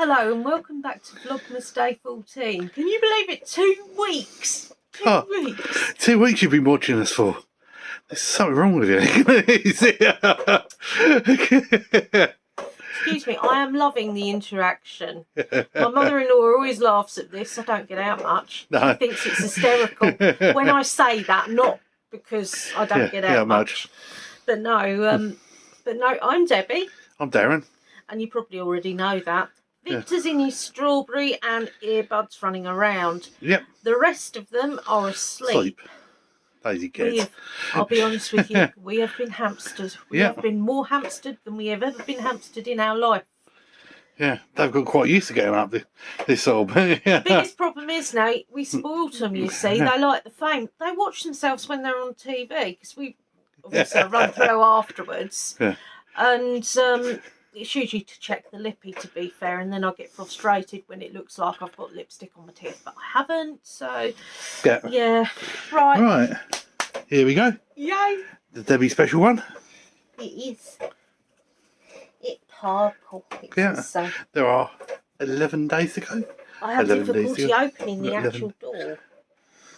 Hello and welcome back to Vlogmas Day 14. Can you believe it? 2 weeks! 2 weeks! 2 weeks you've been watching us for. There's something wrong with you. Excuse me, I am loving the interaction. My mother-in-law always laughs at this. I don't get out much. No. She thinks it's hysterical when I say that, not because I don't get out much. But no, I'm Debbie. I'm Darren. And you probably already know that. Victor's in his strawberry and earbuds running around. Yep. The rest of them are asleep. Lazy kids. I'll be honest with you, we have been hamstered. We have been more hamstered than we have ever been hamstered in our life. Yeah, they've got quite used to getting up this old. The biggest problem is now, we spoilt them, you see. They like the fame. They watch themselves when they're on TV, because we obviously run through afterwards. Yeah. And it's usually to check the lippy, to be fair, and then I get frustrated when it looks like I've got lipstick on my teeth, but I haven't, so yeah. Right, here we go. Yay! The Debbie special one. It is. It's purple. There are 11 days to go. I have difficulty opening the actual door,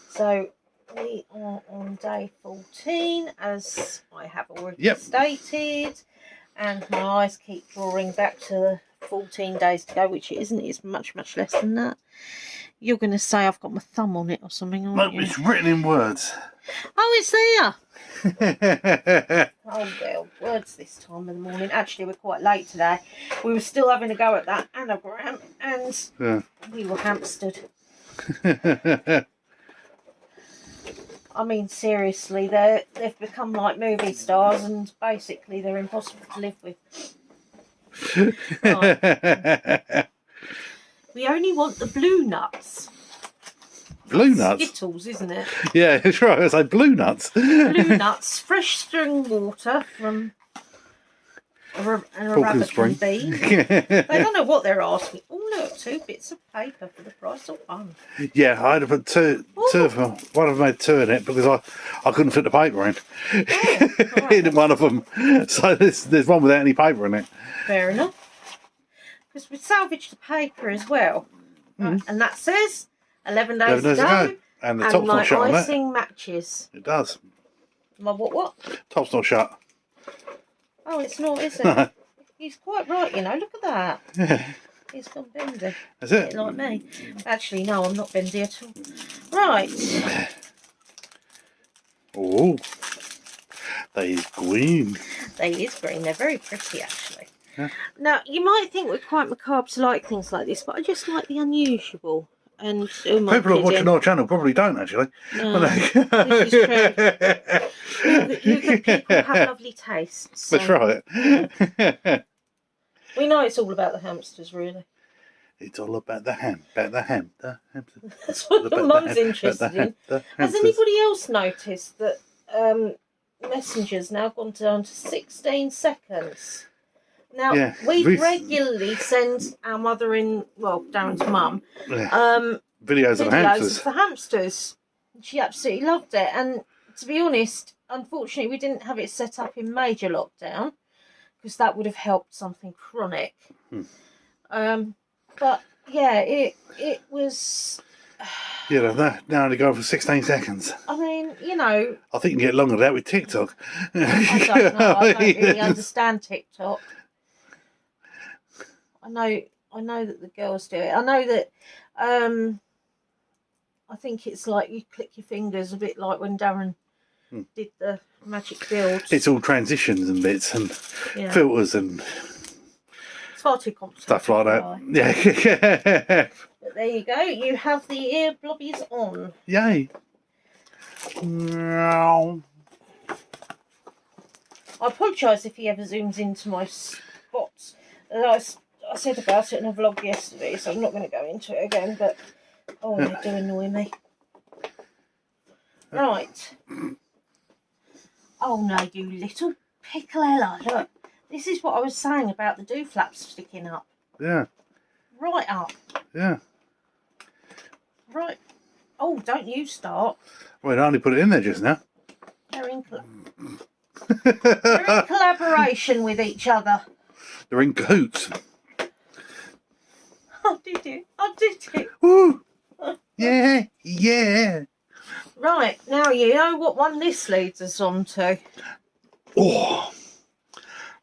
so we are on day 14, as I have already stated. And my eyes keep drawing back to 14 days to go, which it isn't. It's much, much less than that. You're going to say I've got my thumb on it or something, aren't you? It's written in words. Oh, it's there. Oh, well, words this time of the morning. Actually, we're quite late today. We were still having a go at that anagram, and we were hamstered. I mean, seriously, they've become like movie stars, and basically they're impossible to live with. Right. We only want the blue nuts. Blue nuts? Skittles, isn't it? Yeah, that's right. It's like blue nuts. Blue nuts, fresh spring water from a rabbit and bean. They don't know what they're asking. Oh, look, 2 bits of paper for the price of 1. Yeah, I had to put two of them. One of them had 2 in it because I couldn't fit the paper in. In one of them. So there's one without any paper in it. Fair enough. Because we salvaged the paper as well. And that says 11 days to go. And the top's not shut on it. My icing matches. It does. My what? Top's not shut. Oh, it's not, is it? No. He's quite right, you know. Look at that. Yeah. He's gone bendy. That's it. Like me. Actually, no, I'm not bendy at all. Right. Oh, they is green. They is green. They're very pretty, actually. Yeah. Now, you might think we're quite macabre to like things like this, but I just like the unusual. And people that are watching our channel probably don't, actually. No, this is true. You good people have lovely tastes. So. That's right. We know it's all about the hamsters, really. It's all about the hamster. That's what the mum's interested in. Has anybody else noticed that Messenger's now gone down to 16 seconds? Now, we regularly send our Darren's mum, videos of hamsters. Of the hamsters. She absolutely loved it. And to be honest, unfortunately, we didn't have it set up in major lockdown, because that would have helped something chronic. But yeah, it was. Yeah, now only go for 16 seconds. I mean, you know. I think you can get longer than that with TikTok. I don't know. I don't really understand TikTok. I know that the girls do it. I know that. I think it's like you click your fingers, a bit like when Darren did the magic build. It's all transitions and bits and filters and. It's far too complicated. Stuff like that. Yeah. But there you go. You have the ear blobbies on. Yay. I apologise if he ever zooms into my spots. I said about it in a vlog yesterday, so I'm not going to go into it again, but oh, they do annoy me. Right. Oh no, you little picklella. Look, this is what I was saying about the do-flaps sticking up. Yeah. Right up. Yeah. Right. Oh, don't you start. Well, I only put it in there just now. They're in collaboration with each other. They're in cahoots. did it. I did it. Woo! Yeah, yeah. Right, now you know what one this leads us on to. Oh,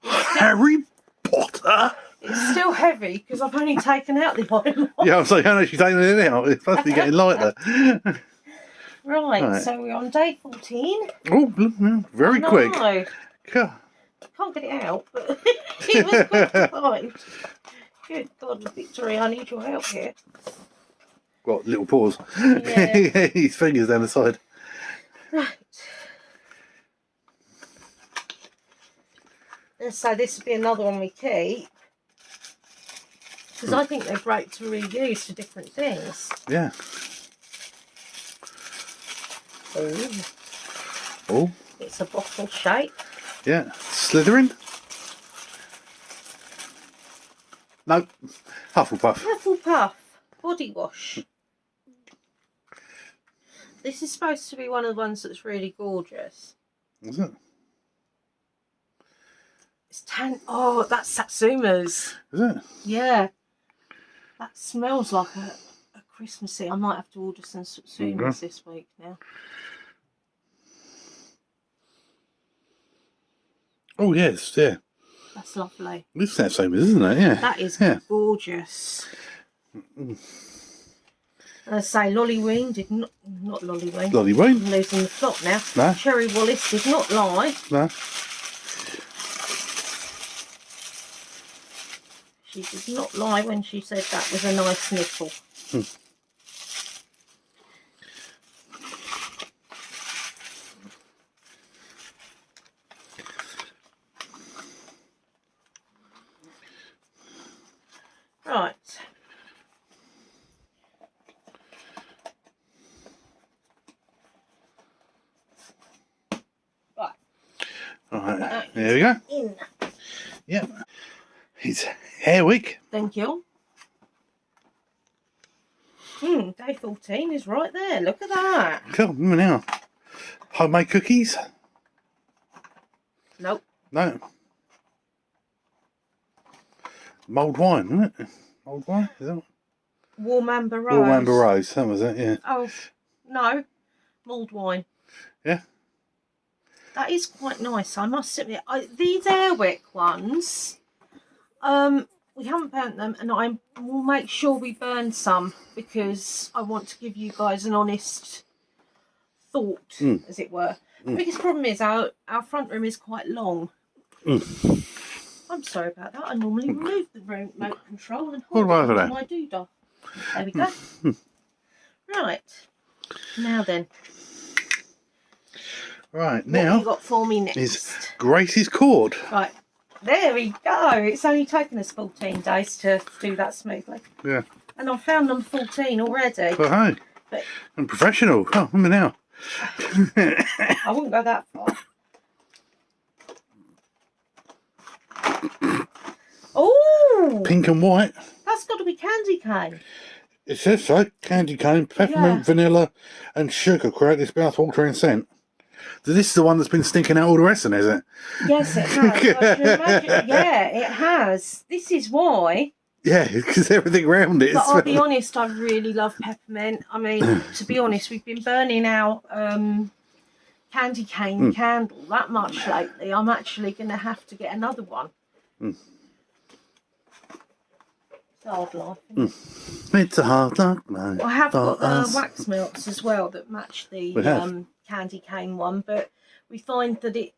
Harry Potter. It's still heavy because I've only taken out the iron. Yeah, I'm saying, how much she's taking it out? It's supposed to be getting lighter. Right, so we're on day 14. Oh, very quick. God. Can't get it out, but it was quick to find. Good God, Victoria, I need your help here. Got little paws. Yeah. His fingers down the side. Right. So this would be another one we keep. Because I think they're great to reuse for different things. Yeah. Oh. It's a bottle shape. Yeah. Slytherin? No. Hufflepuff. Hufflepuff body wash. This is supposed to be one of the ones that's really gorgeous. Is it? It's oh, that's Satsuma's. Is it? Yeah. That smells like a Christmassy. I might have to order some Satsumas this week now. Oh, yes, yeah. That's lovely. It's that same, isn't it? Yeah. That is gorgeous. And I say Lollyween did not Lollyween. Lollyween. I'm losing the plot now. No. Cherry Wallace did not lie. No. She did not lie when she said that was a nice nipple. Right. Right. There we go. In. Yep. It's hair wig. Thank you. Day 14 is right there. Look at that. Cool. Now. Homemade cookies? Nope. No. Mulled wine, isn't it? Mulled wine? Is that? Warm amber rose. Warm amber rose. That was it, yeah. Oh, no. Mulled wine. Yeah. That is quite nice, I must admit. These Airwick ones, we haven't burnt them, and I will make sure we burn some because I want to give you guys an honest thought, as it were. The biggest problem is our front room is quite long. I'm sorry about that. I normally remove the remote control and hold it on my doodah. There we go. Right. Now then. Right, What now have you got for me next? is Gracie's cord. Right. There we go. It's only taken us 14 days to do that smoothly. Yeah. And I've found them 14 already. Oh, hey. But I'm professional. Oh, I'm now. I wouldn't go that far. Oh! Pink and white. That's got to be candy cane. It says so. Candy cane, peppermint, vanilla, and sugar create this mouth-watering scent. So this is the one that's been stinking out all the rest of it, is it? Yes, it has. I can imagine. Yeah, it has. This is why. Yeah, because everything around it. But I'll be honest, I really love peppermint. I mean, to be honest, we've been burning our candy cane candle that much lately. I'm actually going to have to get another one. It's a hard life. It's a hard luck, man. I have got wax melts as well that match the candy cane one, but we find that it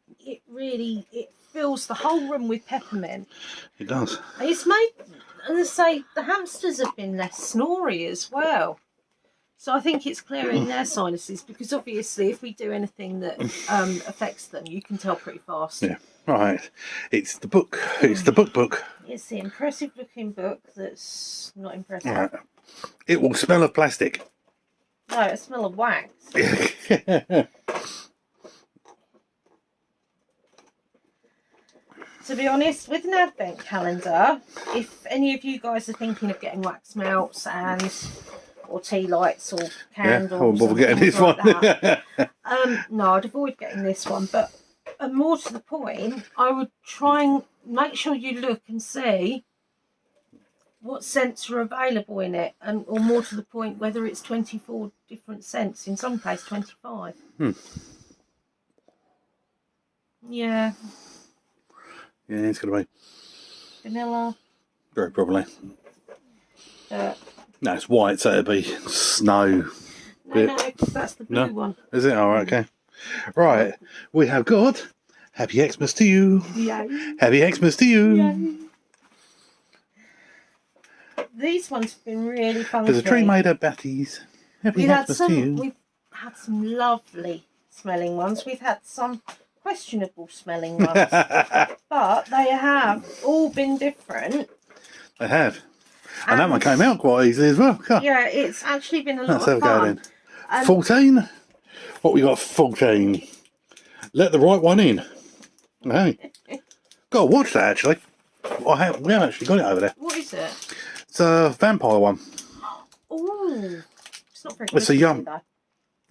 really fills the whole room with peppermint. It does. It's made, and I say, the hamsters have been less snory as well. So I think it's clearing their sinuses, because obviously if we do anything that affects them, you can tell pretty fast. Yeah. Right. It's the book. It's the book. It's the impressive looking book that's not impressive. Right. It will smell of plastic. No, it smells of wax. To be honest, with an advent calendar, if any of you guys are thinking of getting wax melts or tea lights or candles, I won't bother getting this like one. No, I'd avoid getting this one. But more to the point, I would try and make sure you look and see what scents are available in it, and or more to the point, whether it's 24 different scents. In some cases, 25. Yeah. Yeah, it's going to be Vanilla. very probably. No, it's white, so it'll be snow. No, because that's the blue one. Is it? All right, okay. Right, we have got Happy Xmas to you. Yay. Happy Xmas to you. Yay. These ones have been really funky. There's a tree made of batties. Happy Xmas to you. We've had some lovely smelling ones. We've had some questionable smelling ones. But they have all been different. They have. And that one came out quite easily as well. Yeah, it's actually been a lot Let's have of a go fun. then. 14? What we got? 14. Let the right one in. Hey. Gotta watch that actually. We haven't actually got it over there. What is it? It's a vampire one. Oh, it's not very It's a young. though.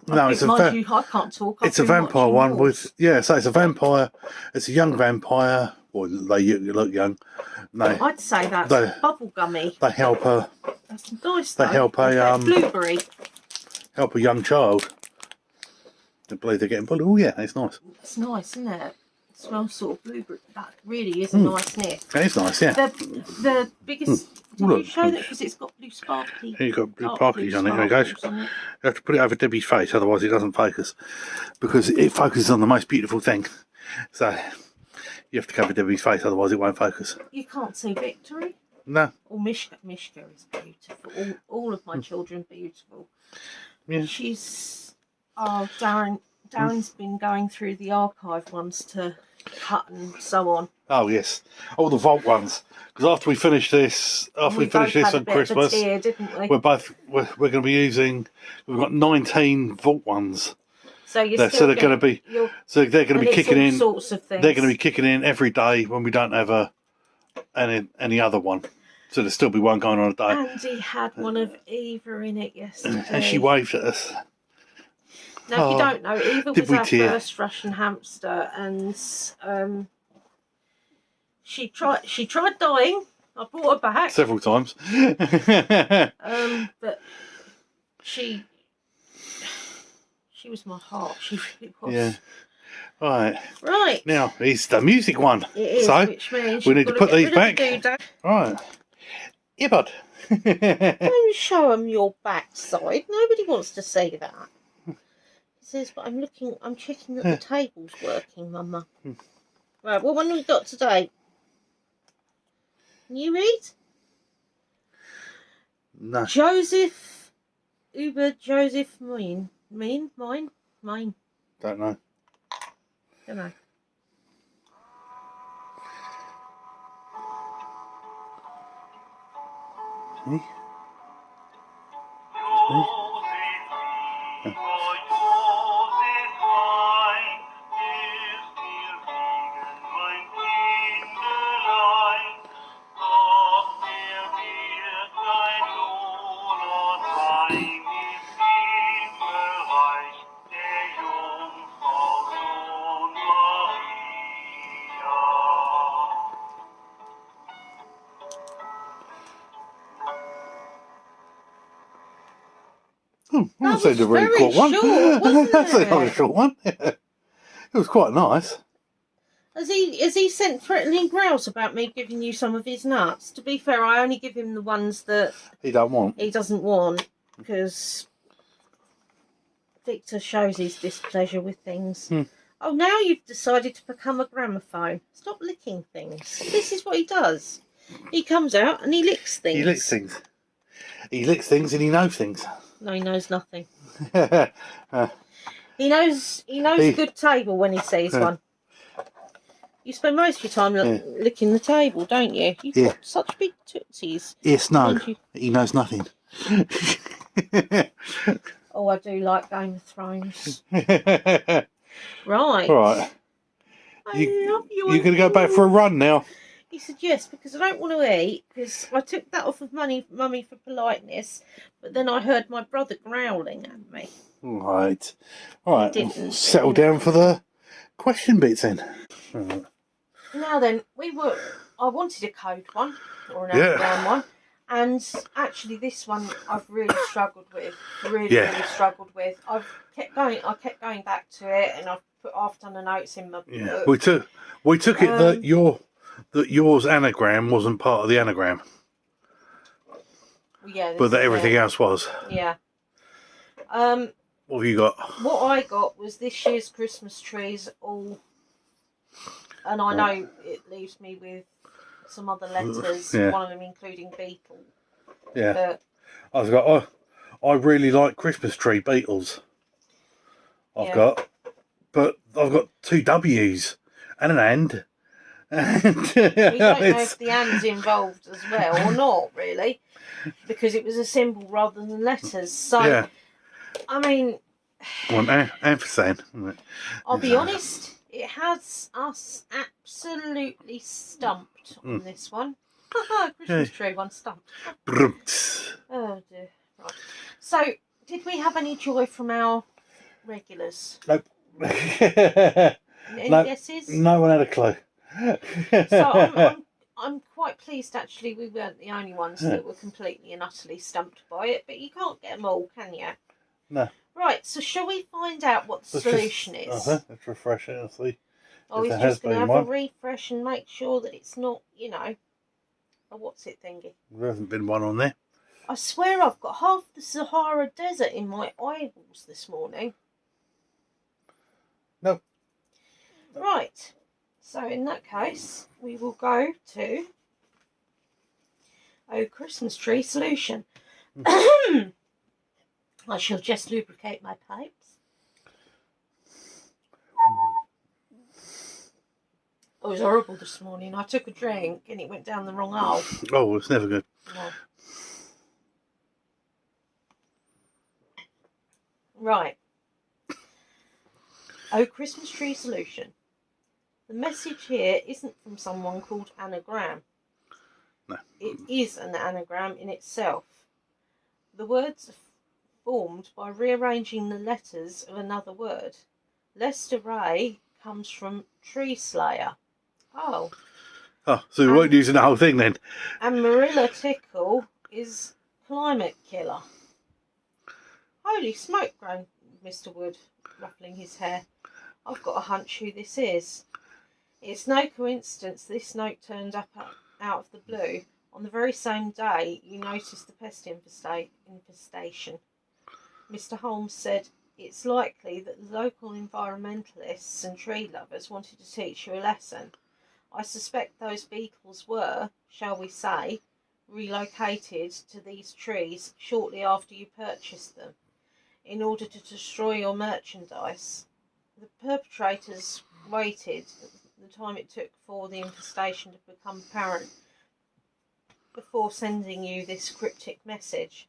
No, it's a I can't talk. it's a vampire one with so it's a vampire. It's a young vampire. Well, they look young. No, I'd say that's bubblegummy. they help her. That's nice. They help a blueberry. Help a young child. I believe they're getting bullied. Oh yeah, it's nice. It's nice, isn't it? It smells sort of blueberry. That really is a nice sniff. It's nice, yeah. The biggest. Did you show that because it's got blue sparkly? Here you've got blue sparklies on it. There it goes. You have to put it over Debbie's face, otherwise it doesn't focus. Because it focuses on the most beautiful thing. So you have to cover Debbie's face, otherwise it won't focus. You can't see Victory. No. Or Mishka. Mishka is beautiful. All of my children are beautiful. Yeah. She's. Oh, Darren's been going through the archive ones to cut and so on. Oh yes, all the vault ones. Because after we finish this, on Christmas, didn't we? we're going to be using. We've got 19 vault ones. So they're going to be. So they're going to be kicking in. Sorts of things. They're going to be kicking in every day when we don't have any other one. So there'll still be one going on a day. Andy had one of Eva in it yesterday. And she waved at us. Now, if you don't know, Eva was our first Russian hamster, and she tried dying. I brought her back several times. But she was my heart. She really was. Yeah. Right. Now it's the music one. It is, so which means we need to put these back. Right. Earbud. Don't show them your backside. Nobody wants to see that. He says, but I'm checking that the table's working, Mama. Right, what one have we got today? Can you read? No. Joseph Mine. Don't know. Don't know. See? That was a really short one. Wasn't That's it? not a short one. It was quite nice. Has he sent threatening growls about me giving you some of his nuts? To be fair, I only give him the ones that he doesn't want, because Victor shows his displeasure with things. Oh, now you've decided to become a gramophone. Stop licking things. This is what he does. He comes out and he licks things. He licks things. He licks things and he knows things. No, he knows nothing. He knows a good table when he sees one. You spend most of your time licking the table, don't you? You've got such big tootsies. Yes, no. He knows nothing. Oh, I do like Game of Thrones. Right. Right. I love you. You're going to go back for a run now? He said yes, because I don't want to eat, because I took that off of Mummy for politeness, but then I heard my brother growling at me. Right. Settle down for the question bits then. Now then, I wanted a code one, or an underground one, And actually, this one I've really struggled with. Really struggled with. I kept going back to it, and I've done the notes in my book. We took it that yours anagram wasn't part of the anagram. Yeah, but that everything else was. Yeah. What have you got? What I got was this year's Christmas trees all, and I know it leaves me with some other letters. One of them including beetle. Yeah. I've got. I really like Christmas tree beetles. I've got 2 W's and an and. We don't know if the and's involved as well or not, really, because it was a symbol rather than letters. So, I mean, ampersand. I'll be honest, it has us absolutely stumped on this one. Christmas tree one stumped. Oh dear. Right. So, did we have any joy from our regulars? Nope. Any guesses? No one had a clue. So I'm quite pleased actually we weren't the only ones that were completely and utterly stumped by it, but you can't get them all, can you? No. Right, so shall we find out what the solution is? Let's refresh it and see. Oh, he's just going to have a refresh and make sure that it's not, a what's it thingy. There hasn't been one on there. I swear I've got half the Sahara Desert in my eyeballs this morning. Nope. Right. So in that case, we will go to Christmas tree solution. I shall just lubricate my pipes. It was horrible this morning. I took a drink and it went down the wrong hole. Oh, it's never good. No. Right. Christmas tree solution. The message here isn't from someone called Anagram. No. It is an anagram in itself. The words are formed by rearranging the letters of another word. Lester Ray comes from tree slayer. Oh. Oh, so we weren't using the whole thing then. And Marilla Tickle is climate killer. Holy smoke, groaned Mr. Wood, ruffling his hair. I've got a hunch who this is. It's no coincidence this note turned up out of the blue on the very same day you noticed the pest infestation. Mr. Holmes said, it's likely that the local environmentalists and tree lovers wanted to teach you a lesson. I suspect those beetles were, shall we say, relocated to these trees shortly after you purchased them, in order to destroy your merchandise. The perpetrators waited the time it took for the infestation to become apparent before sending you this cryptic message.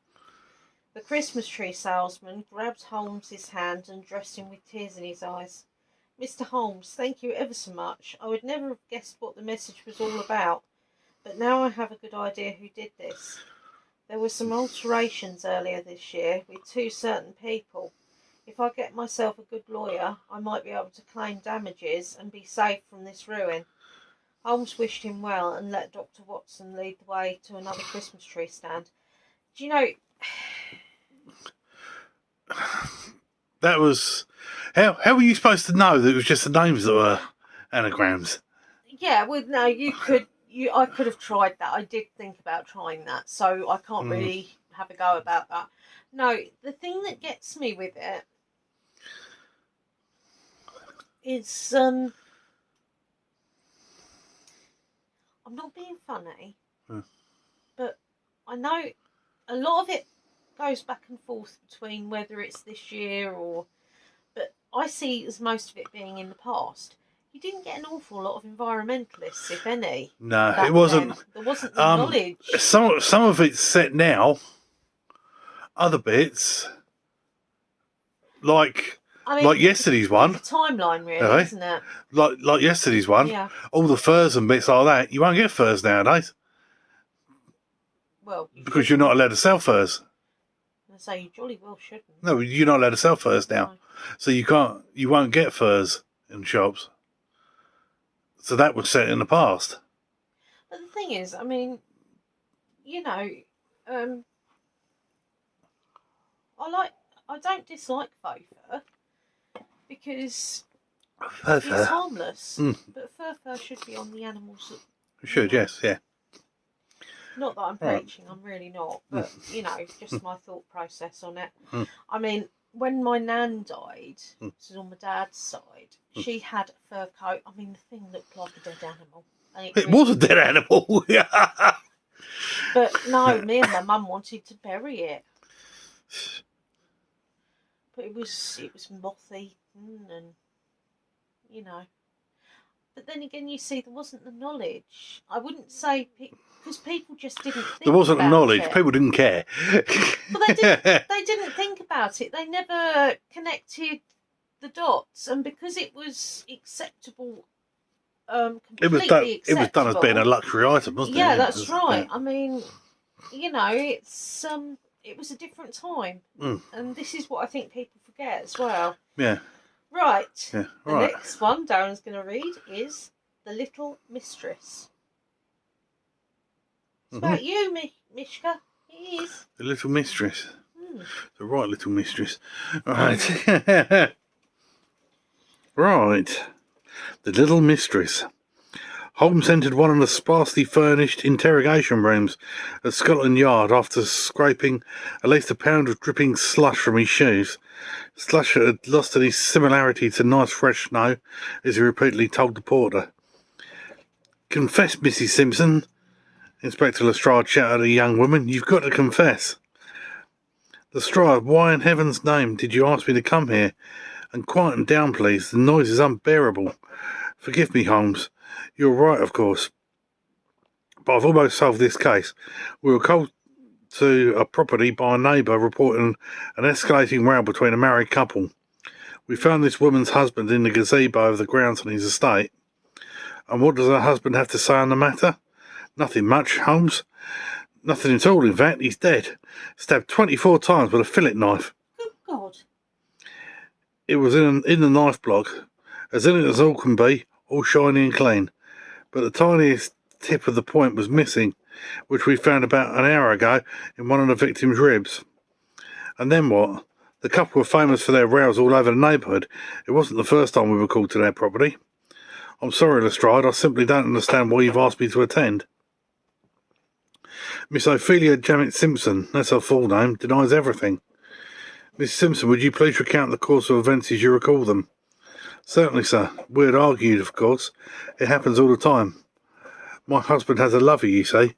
The Christmas tree salesman grabbed Holmes's hand and dressed him with tears in his eyes. Mr. Holmes, thank you ever so much. I would never have guessed what the message was all about, but now I have a good idea who did this. There were some alterations earlier this year with 2 certain people. If I get myself a good lawyer, I might be able to claim damages and be safe from this ruin. Holmes wished him well and let Dr. Watson lead the way to another Christmas tree stand. Do you know... That was... How were you supposed to know that it was just the names that were anagrams? Yeah, well, no, I could have tried that. I did think about trying that, so I can't really have a go about that. No, the thing that gets me with it is, I'm not being funny, but I know a lot of it goes back and forth between whether it's this year or... But I see as most of it being in the past. You didn't get an awful lot of environmentalists, if any. No, it wasn't. There wasn't the knowledge. Some of it's set now. Other bits, like yesterday's one. The timeline, really, isn't it? Like yesterday's one. Yeah. All the furs and bits like that. You won't get furs nowadays. Well, because you're not allowed to sell furs. I say you jolly well shouldn't. No, you're not allowed to sell furs now. No. So you won't get furs in shops. So that was set in the past. But the thing is, I mean, you know, I don't dislike faux fur because it's harmless. But fur should be on the animals. It should, yes, yeah. Not that I'm preaching, I'm really not. But, you know, just my thought process on it. I mean, when my nan died, this is on my dad's side, she had a fur coat. I mean, the thing looked like a dead animal. And it really was a dead animal, yeah. But no, me and my mum wanted to bury it. But it was mothy and, you know. But then again, you see, there wasn't the knowledge. I wouldn't say... Because people just didn't think there wasn't about knowledge. it. People didn't care. Well, they didn't think about it. They never connected the dots, and because it was acceptable, completely acceptable. It was done as being a luxury item, wasn't it? Yeah, that's right. I mean, you know, it was a different time, and this is what I think people forget as well. Yeah. Right. Yeah. The next one Darren's going to read is The Little Mistress. It's about you, Mishka. It is. The Little Mistress. The right Little Mistress. Right. Right. The Little Mistress. Holmes entered one of the sparsely furnished interrogation rooms at Scotland Yard after scraping at least a pound of dripping slush from his shoes. Slush had lost any similarity to nice fresh snow, as he repeatedly told the porter. "Confess, Mrs. Simpson," Inspector Lestrade shouted at the young woman. "You've got to confess." "Lestrade, why in heaven's name did you ask me to come here? And quieten down, please. The noise is unbearable." "Forgive me, Holmes. You're right, of course. But I've almost solved this case. We were called to a property by a neighbour reporting an escalating row between a married couple. We found this woman's husband in the gazebo of the grounds on his estate. And what does her husband have to say on the matter? Nothing much, Holmes. Nothing at all, in fact. He's dead. Stabbed 24 times with a fillet knife." Good God. "It was in the knife block, as in it as all can be, all shiny and clean. But the tiniest tip of the point was missing, which we found about an hour ago in one of the victim's ribs. And then what? The couple were famous for their rows all over the neighbourhood. It wasn't the first time we were called to their property. I'm sorry, Lestrade, I simply don't understand why you've asked me to attend." "Miss Ophelia Janet Simpson, that's her full name, denies everything." "Miss Simpson, would you please recount the course of events as you recall them?" "Certainly, sir. We had argued, of course. It happens all the time. My husband has a lover, you see.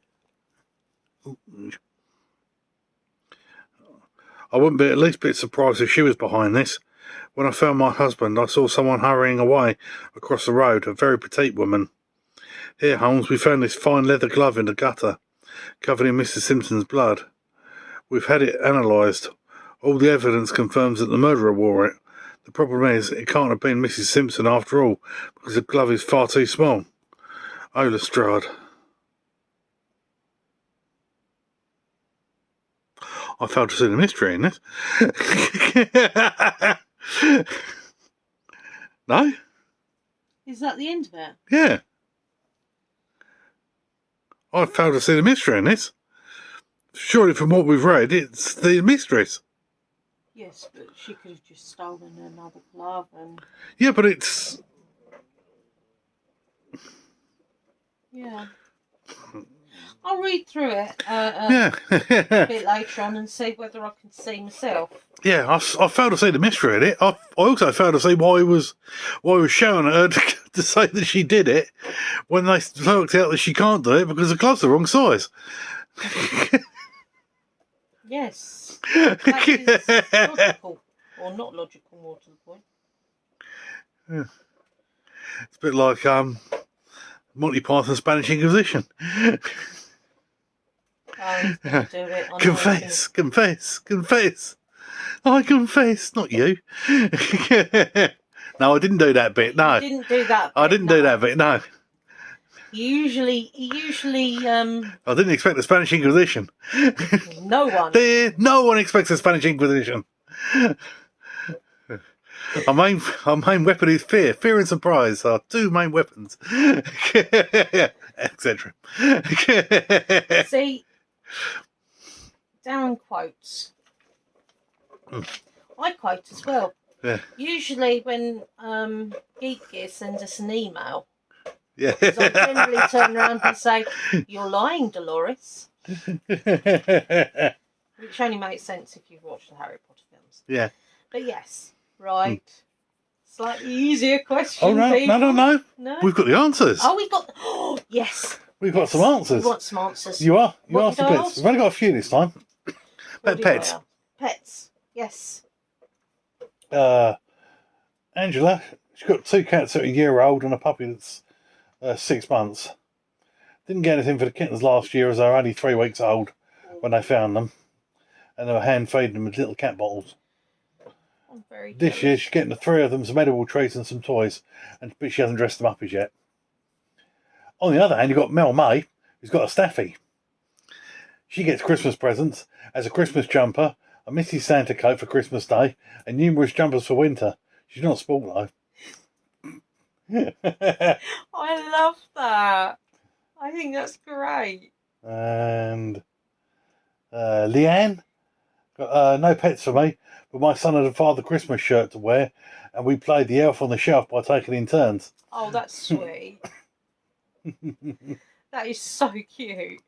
I wouldn't be at least bit surprised if she was behind this. When I found my husband, I saw someone hurrying away across the road, a very petite woman. Here, Holmes, we found this fine leather glove in the gutter, covered in Mrs. Simpson's blood. We've had it analysed. All the evidence confirms that the murderer wore it. The problem is, it can't have been Mrs. Simpson after all, because the glove is far too small. Oh, Lestrade. I failed to see the mystery in this." No? Is that the end of it? Yeah. I failed to see the mystery in this. Surely from what we've read, it's the mistress. Yes, but she could have just stolen another glove and... Yeah, but it's... Yeah. I'll read through it yeah. a bit later on and see whether I can see myself. Yeah, I failed to see the mystery in it. I also failed to see why he was showing her to say that she did it when they worked out that she can't do it because the glove's the wrong size. Yes. That is logical. Or not logical, more to the point. Yeah. It's a bit like Monty Python's Spanish Inquisition. Oh, he's going to do it. Confess. I confess, not you. No, I didn't do that bit, no. You didn't do that bit, I didn't do that bit, no. He usually I didn't expect the Spanish Inquisition. No one. No one expects the Spanish Inquisition. Our main weapon is fear. Fear and surprise are two main weapons. Etc. See, Darren quotes. I quote as well. Yeah. Usually when Geek Gear sends us an email, Yeah. because I generally turn around and say, "You're lying, Dolores," which only makes sense if you've watched the Harry Potter films. Yeah. But yes, right. Slightly easier question. Oh no, people. no! No. We've got the answers. Oh, we got. Oh, yes. We've got some answers. We want some answers. You asked What the did I bits. ask? We've only got a few this time. What did Pets. I ask? Pets. Yes. Angela, she's got 2 cats that are a year old and a puppy that's 6 months. Didn't get anything for the kittens last year as they were only 3 weeks old when they found them. And they were hand feeding them with little cat bottles. I'm very This year she's getting the 3 of them some edible treats and some toys, but she hasn't dressed them up as yet. On the other hand, you've got Mel May, who's got a staffy. She gets Christmas presents as a Christmas jumper, a Mrs. Santa coat for Christmas Day, and numerous jumpers for winter. She's not sport though. I love that. I think that's great. And Leanne, got, no pets for me, but my son had a Father Christmas shirt to wear, and we played the elf on the shelf by taking in turns. Oh, that's sweet. That is so cute.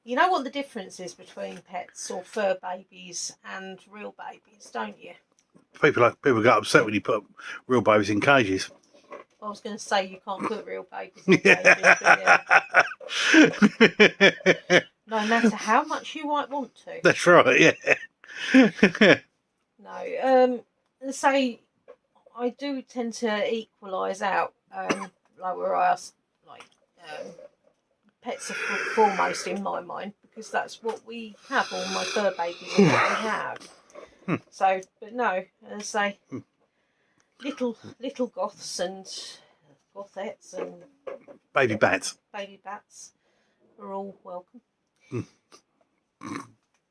You know what the difference is between pets or fur babies and real babies, don't you? People get upset when you put real babies in cages. I was going to say you can't put real babies in cages, but yeah. No matter how much you might want to. That's right, yeah. No, say I do tend to equalise out, like where I ask, like pets are foremost in my mind because that's what we have. All my fur babies are what we have. So, but no, as I say, little goths and gothettes and baby bats are all welcome.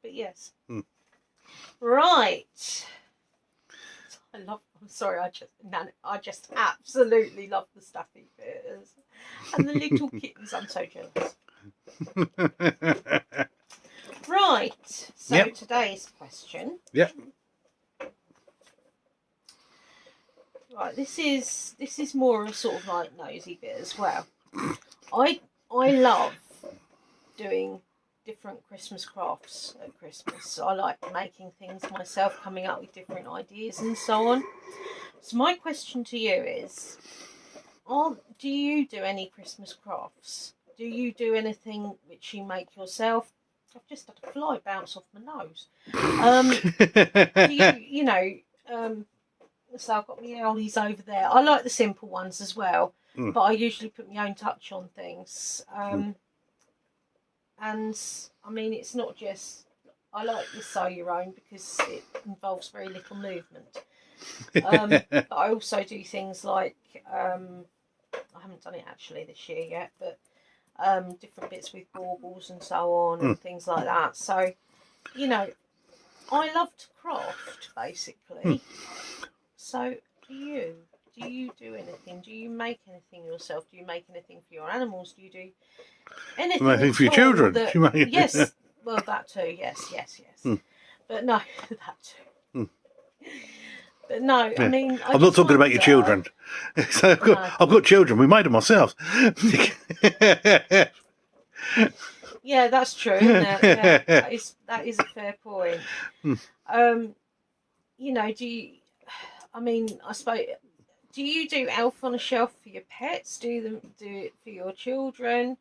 But yes, right. I'm sorry. I just absolutely love the staffy bears and the little kittens. I'm so jealous. Right. So today's question. Yep. Right. This is more a sort of like nosy bit as well. I love doing different Christmas crafts at Christmas. I like making things myself, coming up with different ideas and so on. So my question to you is, do you do any Christmas crafts? Do you do anything which you make yourself? I've just had a fly bounce off my nose. So I've got my owlies over there. I like the simple ones as well, but I usually put my own touch on things. And I mean, it's not just, I like to sew your own because it involves very little movement. But I also do things like, I haven't done it actually this year yet, but different bits with baubles and so on and things like that. So, you know, I love to craft basically. So do you? Do you do anything? Do you make anything yourself? Do you make anything for your animals? Do you do anything? Anything for your children? Yes, well that too. Yes. But no, that too. But no, I mean, I'm not talking about your children. So I've got children. We made them ourselves. Yeah, that's true. Isn't it? Yeah, that is a fair point. You know, I suppose. Do you do elf on a shelf for your pets? Do it for your children?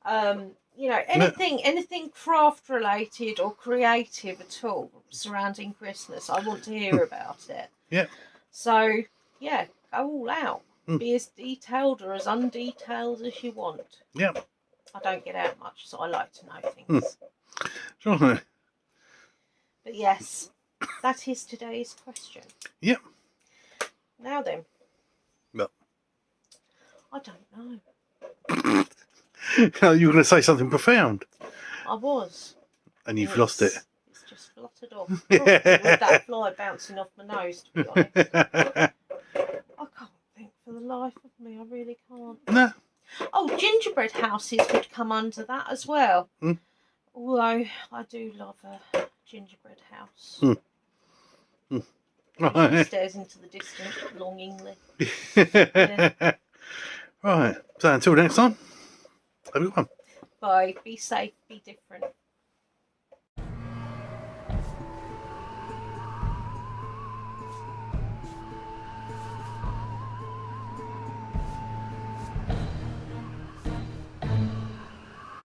You know, anything craft related or creative at all surrounding Christmas. I want to hear about it. Yeah. So yeah, go all out. Be as detailed or as undetailed as you want. Yeah. I don't get out much, so I like to know things. Sure. But yes, that is today's question. Yep. Now then. Well. I don't know. You were going to say something profound. I was. And you've lost it. It's just fluttered off. With that fly bouncing off my nose, to be honest. I can't think for the life of me. I really can't. No. Oh, do you gingerbread houses would come under that as well. Mm. Although I do love a gingerbread house. Mm. Right. Stares into the distance longingly. Yeah. Right. So until next time, have a good one. Bye. Be safe. Be different.